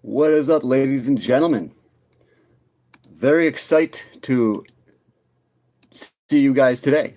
What is up, ladies and gentlemen? Very excited to see you guys today.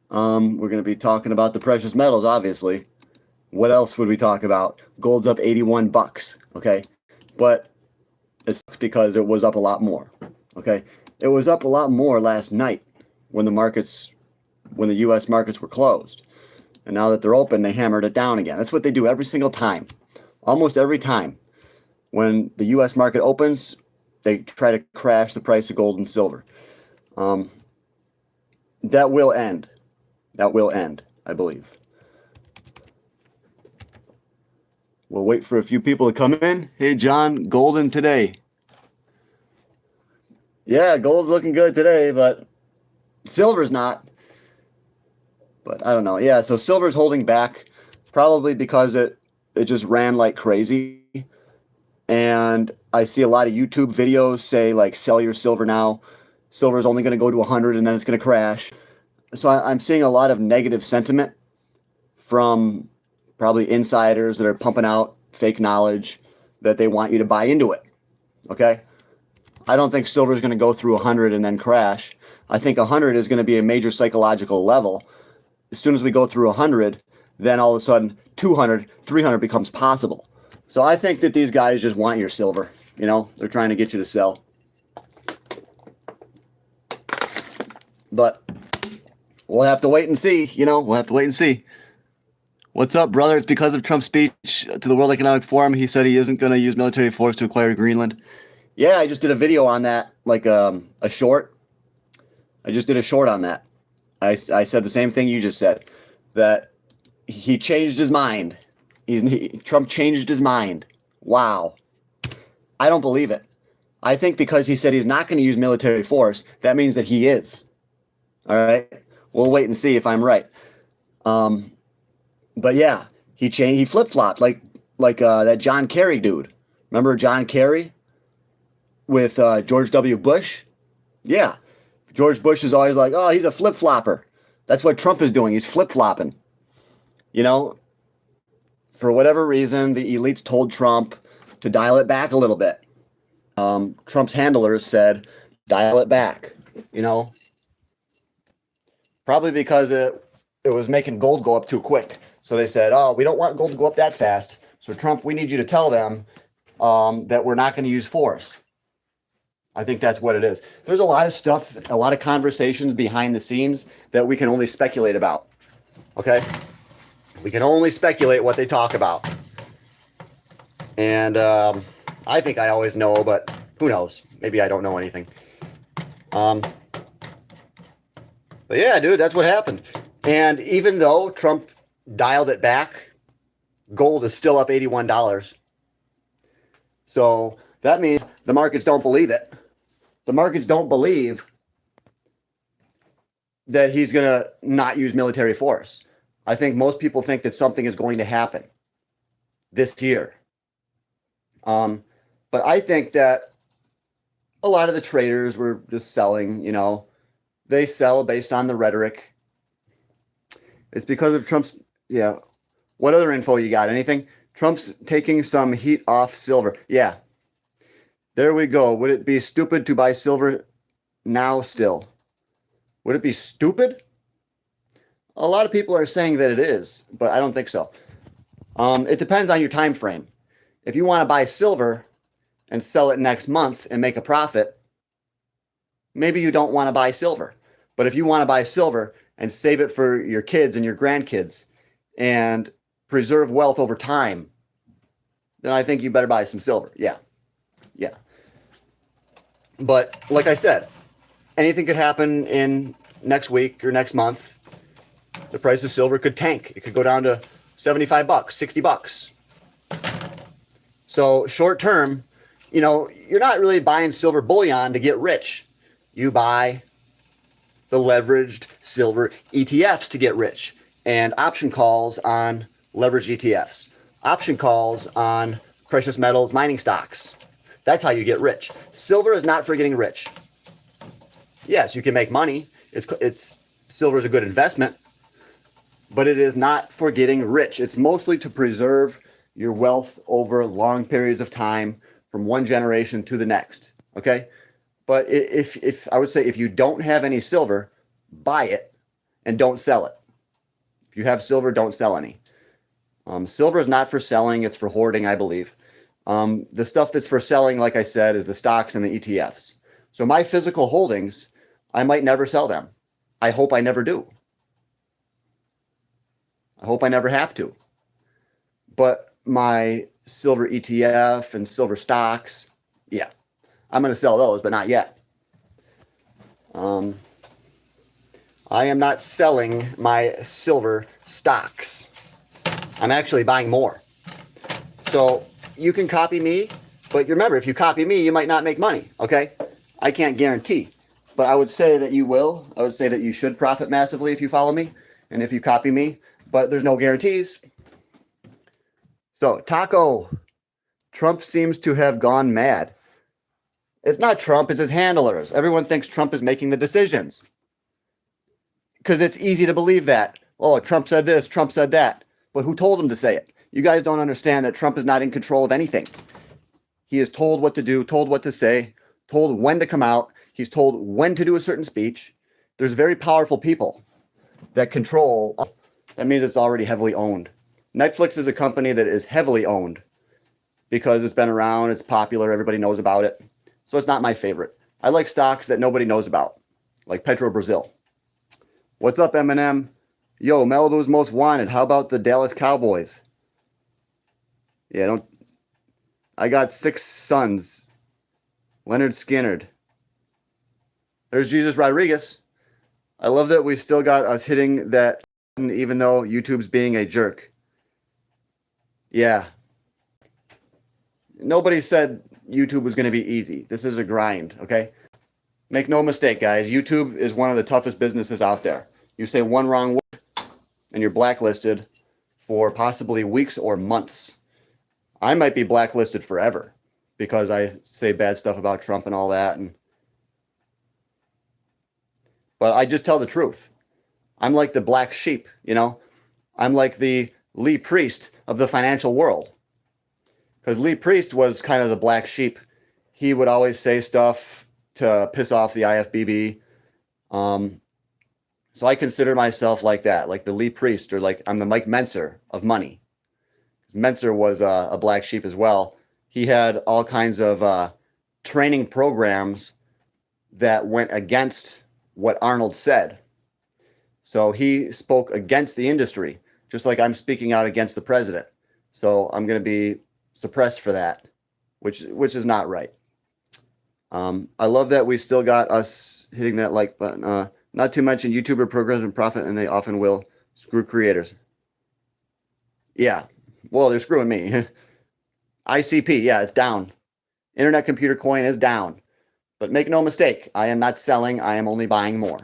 We're going to be talking about the precious metals, obviously. What else would we talk about? Gold's up 81 bucks, okay? But it's because it was up a lot more, okay? It was up a lot more last night when the U.S. markets were closed. And now that they're open, they hammered it down again. That's what they do every single time. Almost every time. When the U.S. market opens, they try to crash the price of gold and silver. That will end. That will end, I believe. We'll wait for a few people to come in. Hey, John, golden today. Yeah, gold's looking good today, but silver's not. But I don't know. Yeah, so silver's holding back probably because it just ran like crazy. And I see a lot of YouTube videos say, like, sell your silver now. Silver is only going to go to 100 and then it's going to crash. So I'm seeing a lot of negative sentiment from probably insiders that are pumping out fake knowledge that they want you to buy into it. Okay? I don't think silver is going to go through 100 and then crash. I think 100 is going to be a major psychological level. As soon as we go through 100, then all of a sudden 200, 300 becomes possible. So I think that these guys just want your silver. You know, they're trying to get you to sell. But we'll have to wait and see. You know, we'll have to wait and see. What's up, brother? It's because of Trump's speech to the World Economic Forum. He said he isn't going to use military force to acquire Greenland. Yeah, I just did a video on that, like a short. I just did a short on that. I said the same thing you just said, that he changed his mind. Trump changed his mind. Wow. I don't believe it. I think because he said he's not going to use military force, that means that he is. All right? We'll wait and see if I'm right. But yeah, he flip-flopped like that John Kerry dude. Remember John Kerry with George W. Bush? Yeah. George Bush is always like, oh, he's a flip-flopper. That's what Trump is doing. He's flip-flopping. You know, for whatever reason, the elites told Trump to dial it back a little bit. Trump's handlers said, dial it back, you know. Probably because it was making gold go up too quick. So they said, oh, we don't want gold to go up that fast. So Trump, we need you to tell them that we're not going to use force. I think that's what it is. There's a lot of stuff, a lot of conversations behind the scenes that we can only speculate about. Okay? We can only speculate what they talk about. And I think I always know, but who knows? Maybe I don't know anything. But yeah, dude, that's what happened. And even though Trump dialed it back, gold is still up $81. So that means the markets don't believe it. The markets don't believe that he's going to not use military force. I think most people think that something is going to happen this year. But I think that a lot of the traders were just selling, you know. They sell based on the rhetoric. It's because of Trump's, yeah. What other info you got? Anything? Trump's taking some heat off silver. Yeah. There we go. Would it be stupid to buy silver now still? Would it be stupid? A lot of people are saying that it is, but I don't think so. It depends on your time frame. If you want to buy silver and sell it next month and make a profit, maybe you don't want to buy silver. But if you want to buy silver and save it for your kids and your grandkids and preserve wealth over time, then I think you better buy some silver. Yeah. Yeah. But like I said, anything could happen in next week or next month. The price of silver could tank. It could go down to 75 bucks, 60 bucks. So short term, you know, you're not really buying silver bullion to get rich. You buy the leveraged silver ETFs to get rich, and option calls on leveraged ETFs, option calls on precious metals mining stocks. That's how you get rich. Silver is not for getting rich. Yes, you can make money. Silver is a good investment, but it is not for getting rich. It's mostly to preserve your wealth over long periods of time from one generation to the next. Okay. But if I would say if you don't have any silver, buy it and don't sell it. If you have silver, don't sell any. Silver is not for selling. It's for hoarding, I believe. The stuff that's for selling, like I said, is the stocks and the ETFs. So my physical holdings, I might never sell them. I hope I never do. I hope I never have to. But my silver ETF and silver stocks, yeah, I'm going to sell those, but not yet. I am not selling my silver stocks. I'm actually buying more. So you can copy me, but remember, if you copy me, you might not make money, okay? I can't guarantee, but I would say that you will. I would say that you should profit massively if you follow me and if you copy me, but there's no guarantees. So, Taco, Trump seems to have gone mad. It's not Trump, it's his handlers. Everyone thinks Trump is making the decisions because it's easy to believe that. Oh, Trump said this, Trump said that. But who told him to say it? You guys don't understand that Trump is not in control of anything. He is told what to do, told what to say, told when to come out. He's told when to do a certain speech. There's very powerful people that control. That means it's already heavily owned. Netflix is a company that is heavily owned because it's been around, it's popular, everybody knows about it. So it's not my favorite. I like stocks that nobody knows about, like Petro Brazil. What's up, Eminem? Yo, Malibu's most wanted. How about the Dallas Cowboys? Yeah, I got 6 sons. Leonard Skinnerd. There's Jesus Rodriguez. I love that we still got us hitting that even though YouTube's being a jerk. Yeah. Nobody said YouTube was going to be easy. This is a grind, okay? Make no mistake, guys. YouTube is one of the toughest businesses out there. You say one wrong word and you're blacklisted for possibly weeks or months. I might be blacklisted forever because I say bad stuff about Trump and all that. But I just tell the truth. I'm like the black sheep, you know? I'm like the Lee Priest of the financial world. Because Lee Priest was kind of the black sheep. He would always say stuff to piss off the IFBB. So I consider myself like that, like the Lee Priest, or like I'm the Mike Menser of money. Menser was a black sheep as well. He had all kinds of training programs that went against what Arnold said. So he spoke against the industry, just like I'm speaking out against the president. So I'm going to be suppressed for that, which is not right. I love that we still got us hitting that like button. Not to mention YouTuber programs and profit, and they often will screw creators. Yeah, well, they're screwing me. ICP, yeah, it's down. Internet Computer Coin is down. But make no mistake, I am not selling. I am only buying more.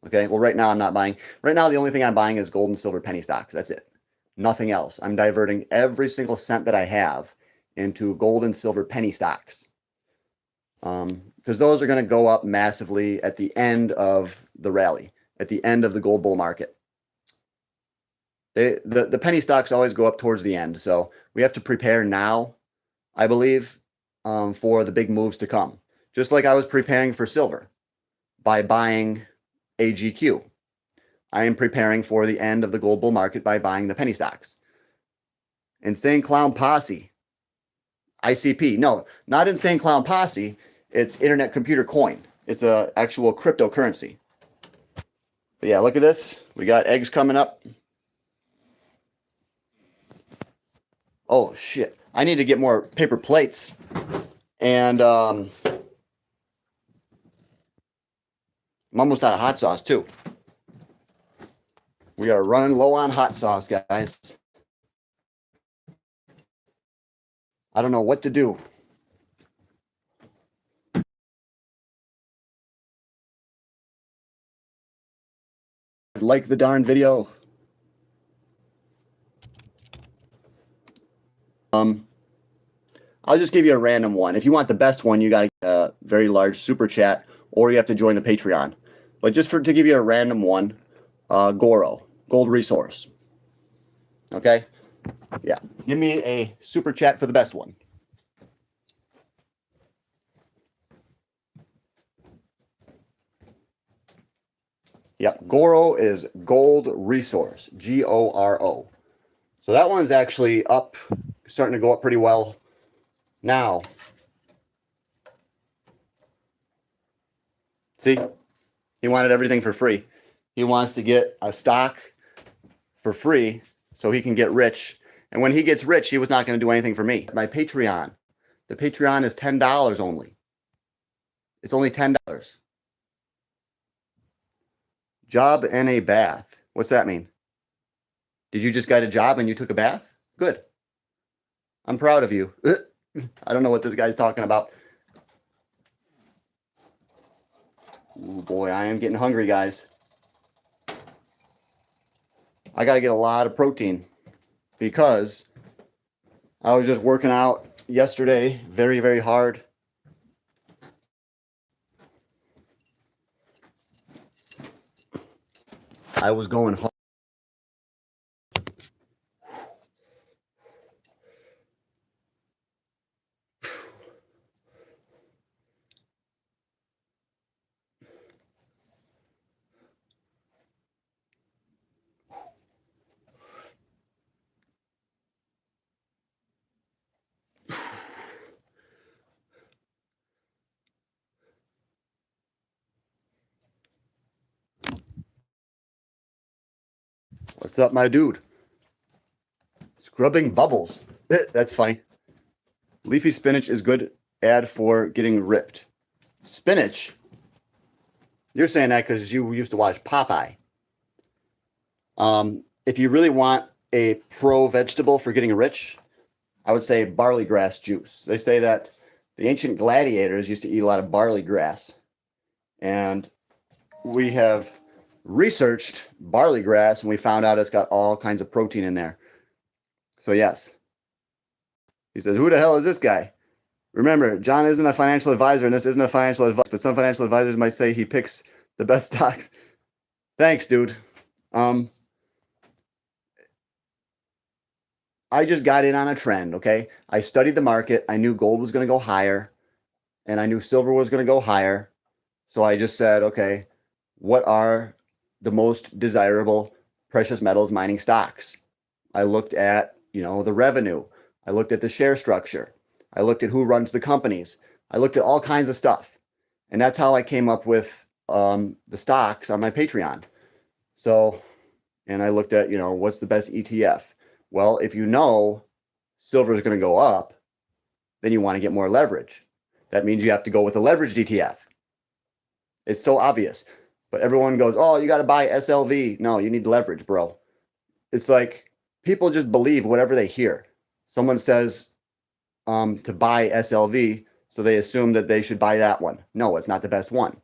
Okay, well, right now I'm not buying. Right now, the only thing I'm buying is gold and silver penny stocks. That's it. Nothing else. I'm diverting every single cent that I have into gold and silver penny stocks. Because those are going to go up massively at the end of the rally, at the end of the gold bull market. The penny stocks always go up towards the end. So we have to prepare now, I believe, for the big moves to come. Just like I was preparing for silver by buying AGQ. I am preparing for the end of the gold bull market by buying the penny stocks. Insane Clown Posse. ICP. No, not Insane Clown Posse. It's Internet Computer Coin. It's a actual cryptocurrency. But yeah, look at this. We got eggs coming up. Oh, shit. I need to get more paper plates. And I'm almost out of hot sauce, too. We are running low on hot sauce, guys. I don't know what to do. Like the darn video. I'll just give you a random one. If you want the best one, you got to get a very large super chat, or you have to join the Patreon. But just to give you a random one, Goro, Gold Resource. Okay? Yeah, give me a super chat for the best one. Yep, Goro is Gold Resource, Goro. So that one's actually up, starting to go up pretty well now. See, he wanted everything for free. He wants to get a stock for free so he can get rich. And when he gets rich, he was not going to do anything for me. My Patreon. The Patreon is $10 only. It's only $10. Job and a bath. What's that mean? Did you just get a job and you took a bath? Good. I'm proud of you. I don't know what this guy's talking about. Ooh, boy, I am getting hungry, guys. I got to get a lot of protein because I was just working out yesterday very, very hard. I was going hard. What's up, my dude? Scrubbing bubbles. That's funny. Leafy spinach is good ad for getting ripped. Spinach? You're saying that because you used to watch Popeye. If you really want a pro vegetable for getting rich, I would say barley grass juice. They say that the ancient gladiators used to eat a lot of barley grass. And we have researched barley grass and we found out it's got all kinds of protein in there. So yes. He says, who the hell is this guy? Remember, John isn't a financial advisor and this isn't a financial advice, but some financial advisors might say he picks the best stocks. Thanks, dude. I just got in on a trend, okay? I studied the market. I knew gold was going to go higher and I knew silver was going to go higher. So I just said, okay, what are the most desirable precious metals mining stocks? I looked at, the revenue. I looked at the share structure. I looked at who runs the companies. I looked at all kinds of stuff. And that's how I came up with the stocks on my Patreon. So, and I looked at, what's the best ETF? Well, if you know silver is going to go up, then you want to get more leverage. That means you have to go with a leveraged ETF. It's so obvious. But everyone goes, oh, you got to buy SLV. No, you need leverage, bro. It's like people just believe whatever they hear. Someone says to buy SLV, so they assume that they should buy that one. No, it's not the best one.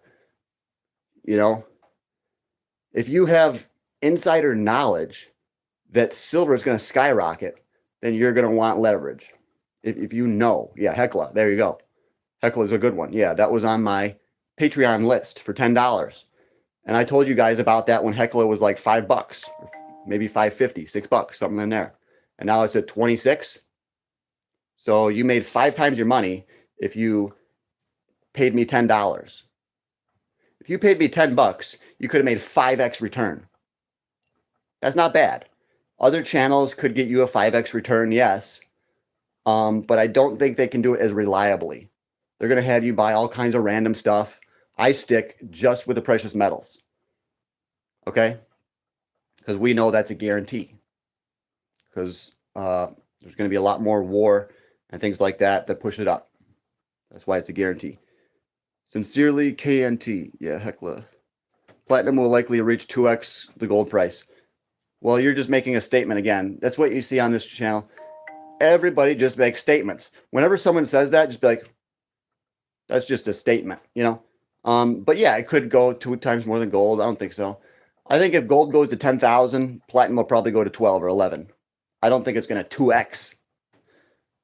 If you have insider knowledge that silver is going to skyrocket, then you're going to want leverage. If you know, yeah, Hecla, there you go. Hecla is a good one. Yeah, that was on my Patreon list for $10. And I told you guys about that when Hecla was like $5, maybe $5.50, $6, something in there. And now it's at 26. So you made 5 times your money if you paid me $10. If you paid me $10, you could have made 5x return. That's not bad. Other channels could get you a 5x return, yes. But I don't think they can do it as reliably. They're going to have you buy all kinds of random stuff. I stick just with the precious metals. Okay? Because we know that's a guarantee. Because there's going to be a lot more war and things like that push it up. That's why it's a guarantee. Sincerely, KNT. Yeah, Hecla. Platinum will likely reach 2x the gold price. Well, you're just making a statement again. That's what you see on this channel. Everybody just makes statements. Whenever someone says that, just be like, that's just a statement, But yeah, it could go 2 times more than gold. I don't think so. I think if gold goes to 10,000, platinum will probably go to 12 or 11. I don't think it's going to 2x.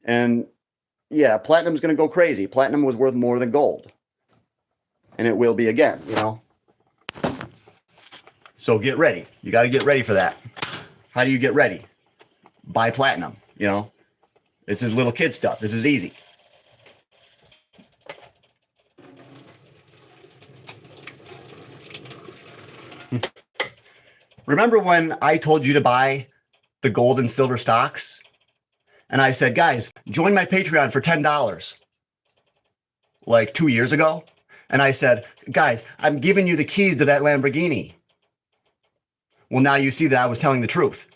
And yeah, platinum's going to go crazy. Platinum was worth more than gold. And it will be again, So get ready. You got to get ready for that. How do you get ready? buy platinum. You know, this is little kid stuff. This is easy. Remember when I told you to buy the gold and silver stocks? And I said, guys, join my Patreon for $10 like 2 years ago. And I said, guys, I'm giving you the keys to that Lamborghini. Well, now you see that I was telling the truth.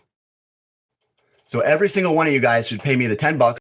So every single one of you guys should pay me the $10